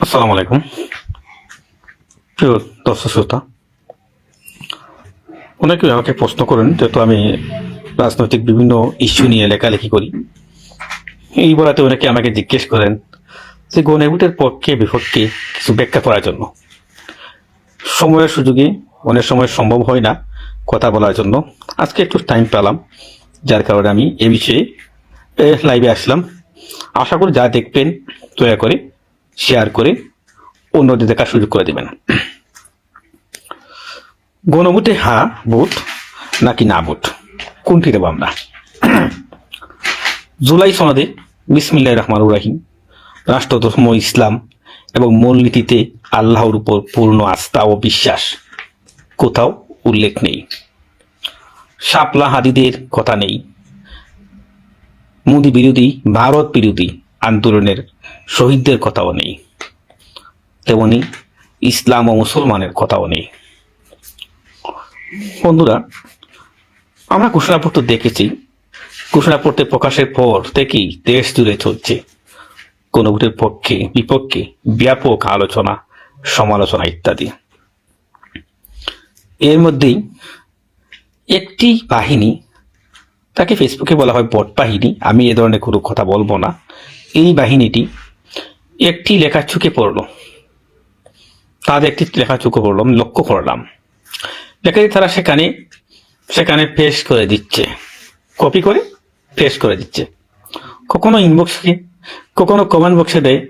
আসসালামু আলাইকুম প্রিয় দর্শক শ্রোতা। অনেকে আমাকে প্রশ্ন করেন, যেহেতু আমি রাজনৈতিক বিভিন্ন ইস্যু নিয়ে লেখালেখি করি, এই বলাতে অনেকে আমাকে জিজ্ঞেস করেন যে গণভোটের পক্ষে বিপক্ষে কিছু ব্যাখ্যা করার জন্য। সময়ের সুযোগে অনেক সময় সম্ভব হয় না কথা বলার জন্য। আজকে একটু টাইম পেলাম, যার কারণে আমি এ বিষয়ে লাইভে আসলাম। আশা করি যা দেখবেন দয়া করে শেয়ার করে অন্যদের দেখার সুযোগ করে দেবেন। গণভোটে হ্যাঁ ভোট নাকি না ভোট, কোনটি দেব আমরা? জুলাই সনদে বিসমিল্লাহির রহমানির রহিম, রাষ্ট্রধর্ম ইসলাম এবং মূলনীতিতে আল্লাহর উপর পূর্ণ আস্থা ও বিশ্বাস কোথাও উল্লেখ নেই। শাপলা হাদিদের কথা নেই, মোদী বিরোধী ভারত বিরোধী আন্দোলনের শহীদদের কথাও নেই, তেমনি ইসলাম ও মুসলমানের কথাও নেই। বন্ধুরা, আমরা ঘোষণাপত্র দেখেছি, ঘোষণাপত্র প্রকাশের পর থেকেই দেশ জুড়ে চলছে গণভোটের পক্ষে বিপক্ষে ব্যাপক আলোচনা, সমালোচনা ইত্যাদি। এর মধ্যেই একটি বাহিনী, তাকে ফেসবুকে বলা হয় বট বাহিনী, আমি এ ধরনের কোনো কথা বলবো না, এই বাহিনীটি একটি লেখা চুকে পড়লো, তাদের একটি লেখা চুকে পড়লো, আমি লক্ষ্য করলাম। লেখাটি তারা সেখানে পেস্ট করে দিচ্ছে, কপি করে পেস্ট করে দিচ্ছে। কখনো ইনবক্সে, কখনো কমেন্ট বক্সে দেয়,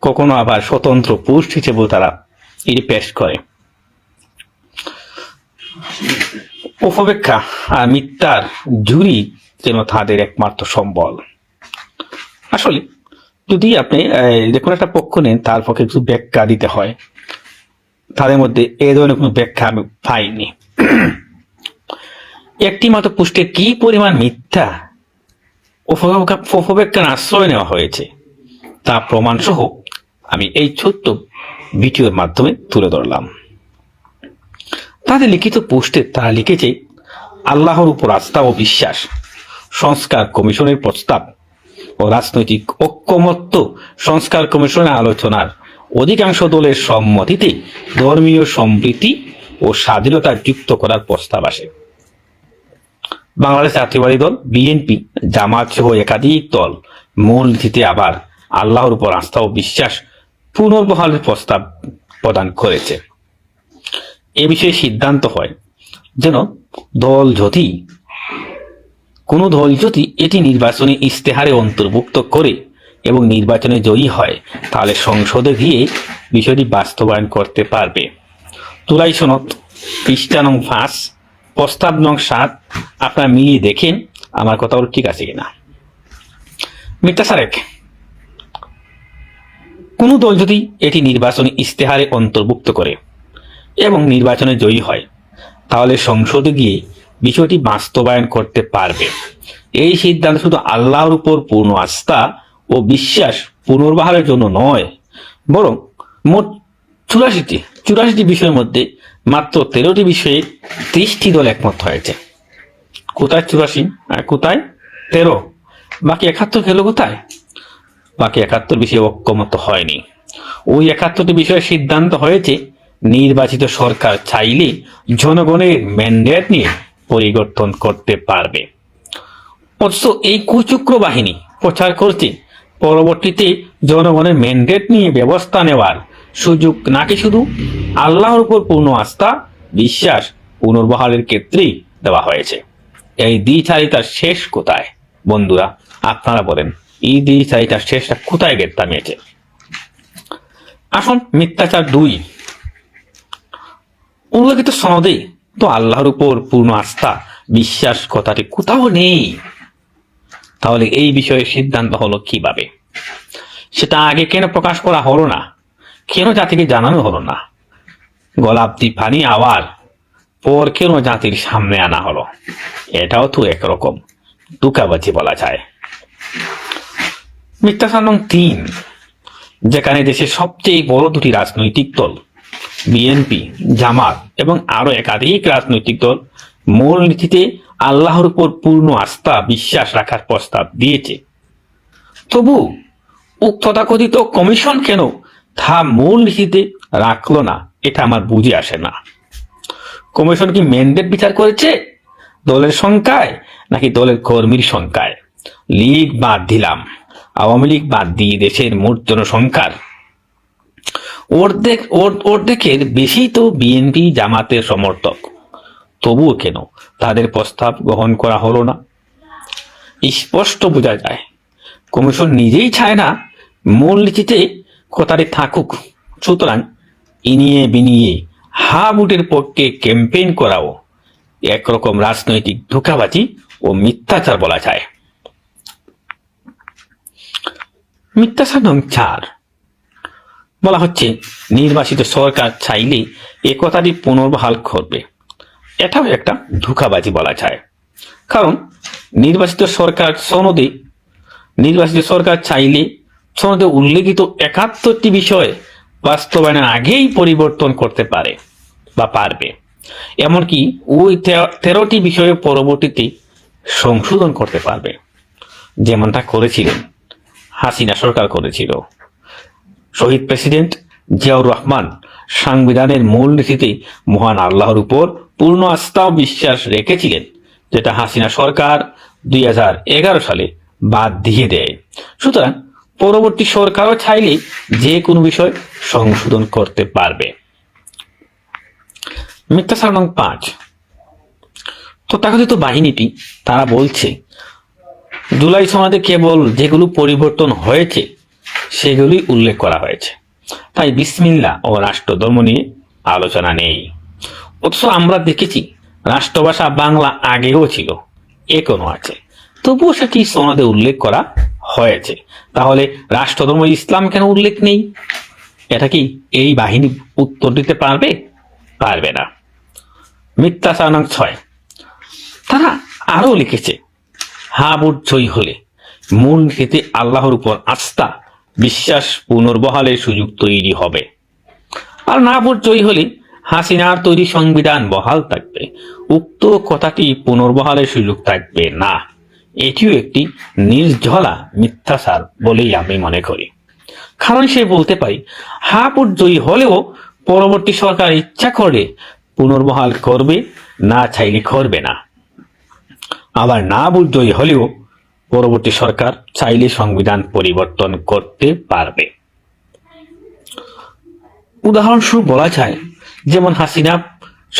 কখনো আবার স্বতন্ত্র পোস্ট হিসেবেও তারা এটি পেস্ট করে। অপব্যাখ্যা আর মিথ্যার ঝুরি যেন তাদের একমাত্র সম্বল। আসলে যদি আপনি দেখুন একটা পক্ষ নেন, তার পক্ষে কিছু ব্যাখ্যা দিতে হয়, তাদের মধ্যে এই ধরনের কোনো ব্যাখ্যা আমি পাইনি। একটি মাত্র পোস্টে কি পরিমাণ মিথ্যা অপব্যাখ্যার আশ্রয় নেওয়া হয়েছে তা প্রমাণ সহ আমি এই ছোট্ট ভিডিওর মাধ্যমে তুলে ধরলাম। তাদের লিখিত পোস্টে তারা লিখেছে, আল্লাহর উপর আস্থা ও বিশ্বাস, সংস্কার কমিশনের প্রস্তাব ও রাজনৈতিক ঐকমত্য সংস্কার কমিশনের আলোচনার অধিকাংশ দলের সম্মতিতে ধর্মীয় সম্প্রীতি ও স্বাধীনতা যুক্ত করার প্রস্তাব আসে। বাংলাদেশ জাতীয়বাদী দল, বিএনপি, জামাত সহ একাধিক দল মূলনীতিতে আবার আল্লাহর উপর আস্থা ও বিশ্বাস পুনর্বহালের প্রস্তাব প্রদান করেছে। এ বিষয়ে সিদ্ধান্ত হয় যেন কোনো দল যদি এটি নির্বাচনী ইশতেহারে অন্তর্ভুক্ত করে এবং নির্বাচনে জয়ী হয়, তাহলে সংসদে গিয়ে বিষয়টি বাস্তবায়ন করতে পারবে। জুলাই সনদ পৃষ্ঠা নং 5 প্রস্তাব নং 7 আপনারা মিলিয়ে দেখেন আমার কথাগুলো ঠিক আছে কিনা। মিথ্যা সারেক, কোনো দল যদি এটি নির্বাচনী ইশতেহারে অন্তর্ভুক্ত করে এবং নির্বাচনে জয়ী হয়, তাহলে সংসদে গিয়ে বিষয়টি বাস্তবায়ন করতে পারবে। এই সিদ্ধান্ত শুধু আল্লাহর উপর পূর্ণ আস্থা ও বিশ্বাস পুনর্বহালের জন্য নয়, বরং মোট 84টি বিষয়ের মধ্যে মাত্র 13টি বিষয়ে 30টি দল একমত হয়েছে। কোথায় 84 আর কোথায় 13? বাকি 71 গেল কোথায়? বাকি 71 বিষয়ে ঐকমত্য হয়নি। ওই 71টি বিষয়ে সিদ্ধান্ত হয়েছে নির্বাচিত সরকার চাইলে জনগণের ম্যান্ডেট নিয়ে পরিবর্তন করতে পারবে। অথচ এই কুচক্র বাহিনী প্রচার করছে পরবর্তীতে জনগণের ম্যান্ডেট নিয়ে ব্যবস্থা নেওয়ার সুযোগ নাকি শুধু আল্লাহর উপর পূর্ণ আস্থা বিশ্বাস পুনর্বহালের ক্ষেত্রেই দেওয়া হয়েছে। এই দ্বিচারিতার শেষ কোথায় বন্ধুরা? আপনারা বলেন, এই দ্বিচারিতার শেষটা কোথায় থামিয়েছে? আসুন, মিথ্যাচার 2। উল্লেখিত সনদে তো আল্লাহর উপর পূর্ণ আস্থা বিশ্বাস কথাটি কোথাও নেই। তাহলে এই বিষয়ে সিদ্ধান্ত হলো কিভাবে? সেটা আগে কেন প্রকাশ করা হলো না? কেন জাতিকে জানানো হলো না? গোলাপি পানি আওয়ার পর কেন জাতির সামনে আনা হলো? এটাও তো একরকম ধোঁকাবাজি বলা যায়। মিথ্যাচার নং 3, যেখানে দেশের সবচেয়ে বড় দুটি রাজনৈতিক দল বিএনপি, জামাত এবং আরো একাধিক রাজনৈতিক দল মূলনীতিতে আল্লাহর উপর পূর্ণ আস্থা বিশ্বাস রাখার প্রস্তাব দিয়েছে, তবু তথাকথিত কমিশন কেন তা মূল নীতিতে রাখলো না, এটা আমার বুঝে আসে না। কমিশন কি ম্যান্ডেট বিচার করেছে দলের সংখ্যায় নাকি দলের কর্মীর সংখ্যায়? লীগ বাদ দিলাম, আওয়ামী লীগ বাদ দিয়ে দেশের মোট জনসংখ্যার অর্ধেকের বেশি তো বিএনপি জামাতের সমর্থক, তবুও কেন তাদের প্রস্তাব গ্রহণ করা হলো না? স্পষ্ট বোঝা যায় কমিশন নিজেই চায় না মূল নীতিতে কথাটি থাকুক। সুতরাং ইনিয়ে বিনিয়ে হা ভোটের পক্ষে ক্যাম্পেইন করাও একরকম রাজনৈতিক ধোঁকাবাজি ও মিথ্যাচার বলা যায়। মিথ্যাচার নং 4 বলা হচ্ছে নির্বাচিত সরকার চাইলে এ কথাটি পুনর্বহাল করবে। এটাও একটা ধোঁকাবাজি বলা যায়, কারণ নির্বাচিত সরকার চাইলে সনদে উল্লেখিত 71টি বিষয় বাস্তবায়নের আগেই পরিবর্তন করতে পারে বা পারবে, এমনকি ওই 13টি বিষয়ে পরবর্তীতে সংশোধন করতে পারবে, যেমনটা করেছিলেন হাসিনা সরকার করেছিল। শহীদ প্রেসিডেন্ট জিয়াউর রহমান সংবিধানের মূল নীতিতে মহান আল্লাহর উপর পূর্ণ আস্থা ও বিশ্বাস রেখেছিলেন, যেটা হাসিনা সরকার 2011 সালে বাদ দিয়ে দেয়। সুতরাং পরবর্তী সরকারও চাইলে যে কোনো বিষয় সংশোধন করতে পারবে। মিথ্যাচার নং 5 তথাকথিত বাহিনীটি তারা বলছে জুলাই সনদে কেবল যেগুলো পরিবর্তন হয়েছে সেগুলি উল্লেখ করা হয়েছে, তাই বিসমিল্লাহ ও রাষ্ট্রধর্ম নিয়ে আলোচনা নেই। অথচ আমরা দেখেছি রাষ্ট্রভাষা বাংলা আগেও ছিল, এখনো আছে, তবুও সেটি সনদে উল্লেখ করা হয়েছে। তাহলে রাষ্ট্রধর্ম ইসলাম কেন উল্লেখ নেই? এটা কি এই বাহিনী উত্তর দিতে পারবে? পারবে না। মিথ্যাচার নং 6 তারা আরো লিখেছে হা ভোট জয়ী হলে মূল নীতিতে আল্লাহর উপর আস্থা বিশ্বাস পুনর্বহালের সুযোগ তৈরি হবে, আর না ভোট জয়ী হলে হাসিনার তৈরি সংবিধান বহাল থাকবে। উক্ত কথাটি পুনর্বহালের সুযোগ থাকবে না। এটিও একটি নির্ঝলা মিথ্যাচার বলেই আমি মনে করি, কারণ সে বলতে পারি হা ভোট জয়ী হলেও পরবর্তী সরকার ইচ্ছা করলে পুনর্বহাল করবে, না চাইলে করবে না। আবার না ভোট জয়ী হলেও পরবর্তী সরকার চাইলে সংবিধান পরিবর্তন করতে পারবে। উদাহরণস্বরূপ বলা যায়, যেমন হাসিনা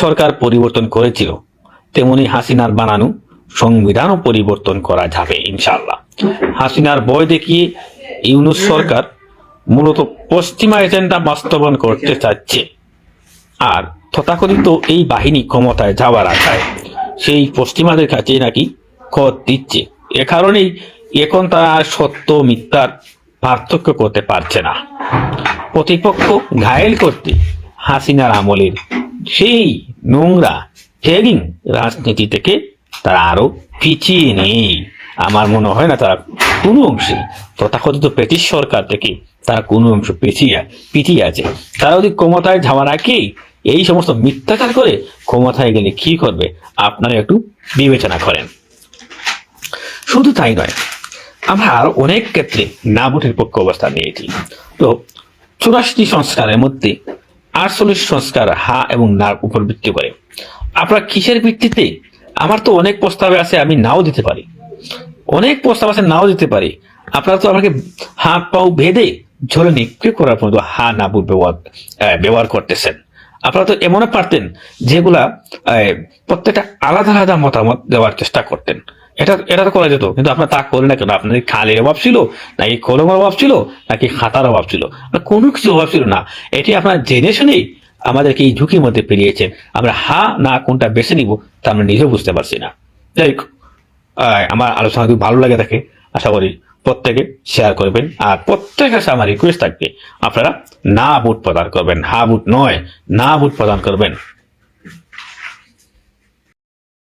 সরকার পরিবর্তন করেছিল, তেমনি হাসিনার বানানো সংবিধানও পরিবর্তন করা যাবে ইনশাআল্লাহ। হাসিনার ভয় দেখিয়ে ইউনূস সরকার মূলত পশ্চিমা এজেন্ডা বাস্তবায়ন করতে চাচ্ছে, আর তথাকথিত এই বাহিনী ক্ষমতায় যাওয়ার আশায় সেই পশ্চিমাদের কাছে নাকি খত দিচ্ছে। এ কারণেই এখন তারা আর সত্য মিথ্যার পার্থক্য করতে পারছে না। প্রতিপক্ষ ঘায়েল করতে হাসিনার আমলের সেই নোংরা ট্যাগিং রাজনীতি থেকে তারা আরো পিছিয়ে নেই। আমার মনে হয় না তারা কোনো অংশে তথাকথিত ব্রিটিশ সরকার থেকে তারা কোনো অংশ পিছিয়ে আছে। তারা যদি ক্ষমতায় যাওয়ার আগেই এই সমস্ত মিথ্যাচার করে ক্ষমতায় গেলে কি করবে আপনারা একটু বিবেচনা করেন। শুধু তাই নয়, আমরা আরো অনেক ক্ষেত্রে না ভোটের পক্ষে অবস্থান নিয়েছি। তো 84টি সংস্কারের মধ্যে 48 সংস্কার হা এবং নার উপর ভিত্তি করে। আপনার কিসের ভিত্তিতে? আমার তো অনেক প্রস্তাবে আছে, আমি নাও দিতে পারি, অনেক প্রস্তাব আছে নাও দিতে পারি। আপনারা তো আমাকে হাত পাও বেঁধে ঝোলে নিক্ষেপ করার পর হা না ভোট ব্যবহার করতেছেন। আপনারা তো এমনও পারতেন যেগুলা প্রত্যেকটা আলাদা আলাদা মতামত দেওয়ার চেষ্টা করতেন। এটা তো করা যেত, কিন্তু আপনার তা করেন না কেন? আপনাদের খালের অভাব ছিল নাকি কলমের অভাব ছিল নাকি খাতার অভাব ছিল? কোনো কিছু অভাব ছিল না। এটি আপনার জেনে শুনেই আমাদেরকে এই ঝুঁকির মধ্যে পেরিয়েছেন। আমরা হা না কোনটা বেছে নিব তা আমরা নিজেও বুঝতে পারছি না। যাই হোক, আমার আলোচনা যদি ভালো লাগে থাকে আশা করি প্রত্যেকে শেয়ার করবেন, আর প্রত্যেকের কাছে আমার রিকোয়েস্ট থাকবে আপনারা না ভোট প্রদান করবেন, হা ভোট নয় না ভোট প্রদান করবেন।